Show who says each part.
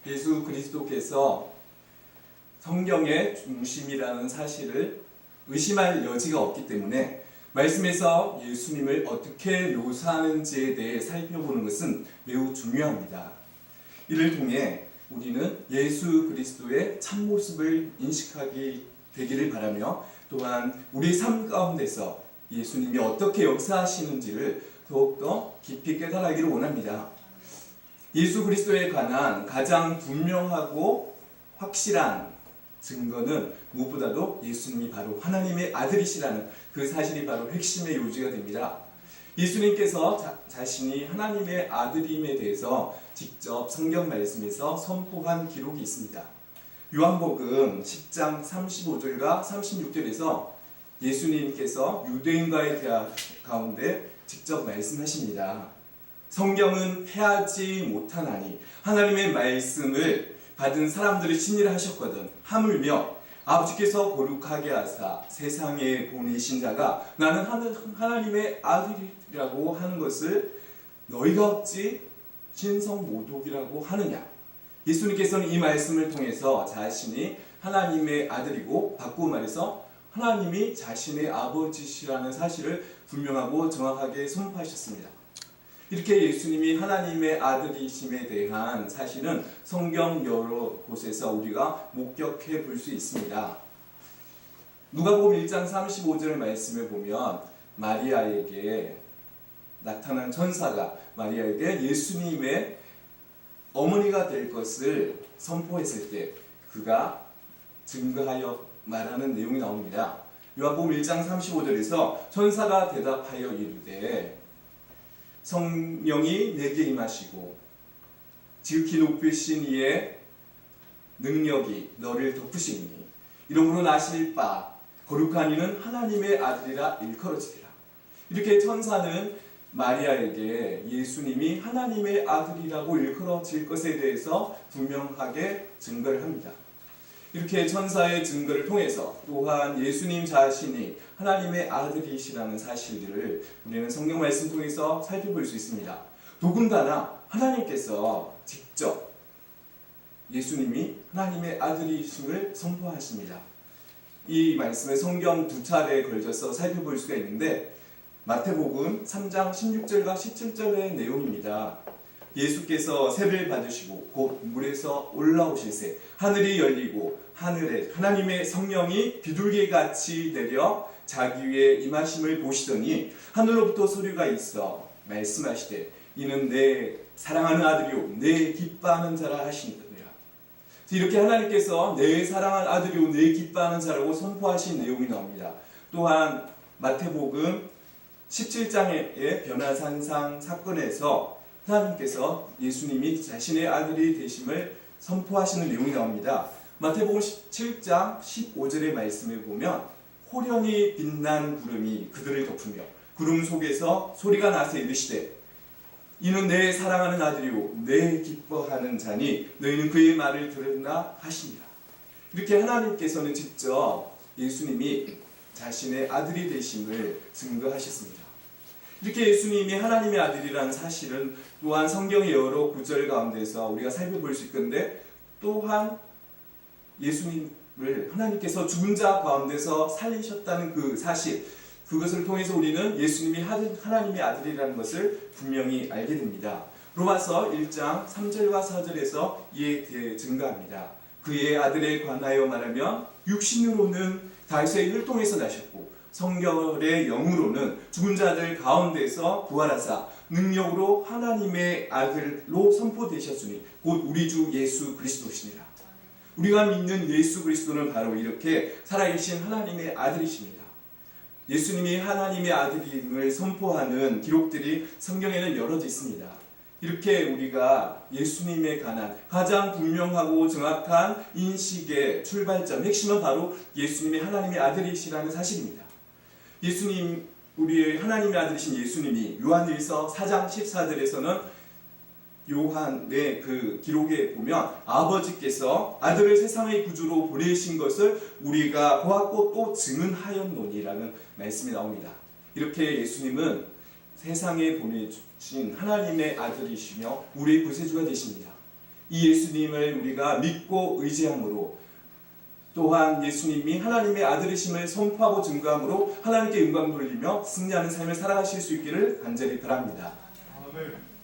Speaker 1: 예수 그리스도께서 성경의 중심이라는 사실을 의심할 여지가 없기 때문에 말씀에서 예수님을 어떻게 묘사하는지에 대해 살펴보는 것은 매우 중요합니다. 이를 통해 우리는 예수 그리스도의 참모습을 인식하게 되기를 바라며, 또한 우리 삶 가운데서 예수님이 어떻게 역사하시는지를 더욱더 깊이 깨달아가기를 원합니다. 예수 그리스도에 관한 가장 분명하고 확실한 증거는 무엇보다도 예수님이 바로 하나님의 아들이시라는 그 사실이 바로 핵심의 요지가 됩니다. 예수님께서 자신이 하나님의 아들임에 대해서 직접 성경 말씀에서 선포한 기록이 있습니다. 요한복음 10장 35절과 36절에서 예수님께서 유대인과의 대화 가운데 직접 말씀하십니다. 성경은 패하지 못하나니 하나님의 말씀을 받은 사람들을 친일하 하셨거든. 하물며 아버지께서 거룩하게 하사 세상에 보내신 자가 나는 하나님의 아들이라고 하는 것을 너희가 어찌 신성모독이라고 하느냐. 예수님께서는 이 말씀을 통해서 자신이 하나님의 아들이고, 바꾸어 말해서 하나님이 자신의 아버지시라는 사실을 분명하고 정확하게 선포하셨습니다. 이렇게 예수님이 하나님의 아들이심에 대한 사실은 성경 여러 곳에서 우리가 목격해 볼 수 있습니다. 누가복음 1장 35절 말씀에 보면 마리아에게 나타난 천사가 마리아에게 예수님의 어머니가 될 것을 선포했을 때 그가 증거하여 말하는 내용이 나옵니다. 요한복음 1장 35절에서 천사가 대답하여 이르되 성령이 내게 임하시고 지극히 높으신 이의 능력이 너를 덮으시니 이러므로 나실 바 거룩한 이는 하나님의 아들이라 일컬어지리라. 이렇게 천사는 마리아에게 예수님이 하나님의 아들이라고 일컬어질 것에 대해서 분명하게 증거를 합니다. 이렇게 천사의 증거를 통해서 또한 예수님 자신이 하나님의 아들이시라는 사실들을 우리는 성경 말씀 통해서 살펴볼 수 있습니다. 더군다나 하나님께서 직접 예수님이 하나님의 아들이심을 선포하십니다. 이 말씀을 성경 두 차례에 걸쳐서 살펴볼 수가 있는데, 마태복음 3장 16절과 17절의 내용입니다. 예수께서 세를 받으시고 곧 물에서 올라오실새 하늘이 열리고 하늘에 하나님의 성령이 비둘기같이 내려 자기 위에 임하심을 보시더니 하늘로부터 소리가 있어 말씀하시되 이는 내 사랑하는 아들이요 내 기뻐하는 자라 하시니라. 이렇게 하나님께서 내 사랑하는 아들이요 내 기뻐하는 자라고 선포하신 내용이 나옵니다. 또한 마태복음 17장의 변화산상 사건에서 하나님께서 예수님이 자신의 아들이 되심을 선포하시는 내용이 나옵니다. 마태복음 17장 15절의 말씀을 보면 호련히 빛난 구름이 그들을 덮으며 구름 속에서 소리가 나서 이르시되 이는 내 사랑하는 아들이요 내 기뻐하는 자니 너희는 그의 말을 들으나 하시니라. 이렇게 하나님께서는 직접 예수님이 자신의 아들이 되심을 증거하셨습니다. 이렇게 예수님이 하나님의 아들이라는 사실은 또한 성경의 여러 구절 가운데서 우리가 살펴볼 수 있건데, 또한 예수님을 하나님께서 죽은 자 가운데서 살리셨다는 그 사실, 그것을 통해서 우리는 예수님이 하나님의 아들이라는 것을 분명히 알게 됩니다. 로마서 1장 3절과 4절에서 이에 대해 증거합니다. 그의 아들에 관하여 말하면 육신으로는 다윗의 혈통에서 나셨고 성결의 영으로는 죽은 자들 가운데서 부활하사 능력으로 하나님의 아들로 선포되셨으니 곧 우리 주 예수 그리스도시니라. 우리가 믿는 예수 그리스도는 바로 이렇게 살아계신 하나님의 아들이십니다. 예수님이 하나님의 아들임을 선포하는 기록들이 성경에는 여러 있습니다. 이렇게 우리가 예수님에 관한 가장 분명하고 정확한 인식의 출발점, 핵심은 바로 예수님이 하나님의 아들이시라는 사실입니다. 예수님, 우리의 하나님의 아들이신 예수님이 요한일서 4장 14절에서는 요한의 그 기록에 보면 아버지께서 아들을 세상의 구주로 보내신 것을 우리가 보았고 또 증언하였노니라는 말씀이 나옵니다. 이렇게 예수님은 세상에 보내주신 하나님의 아들이시며 우리의 구세주가 되십니다. 이 예수님을 우리가 믿고 의지함으로 또한 예수님이 하나님의 아들이심을 선포하고 증거함으로 하나님께 영광 돌리며 승리하는 삶을 살아가실 수 있기를 간절히 바랍니다.
Speaker 2: 아멘.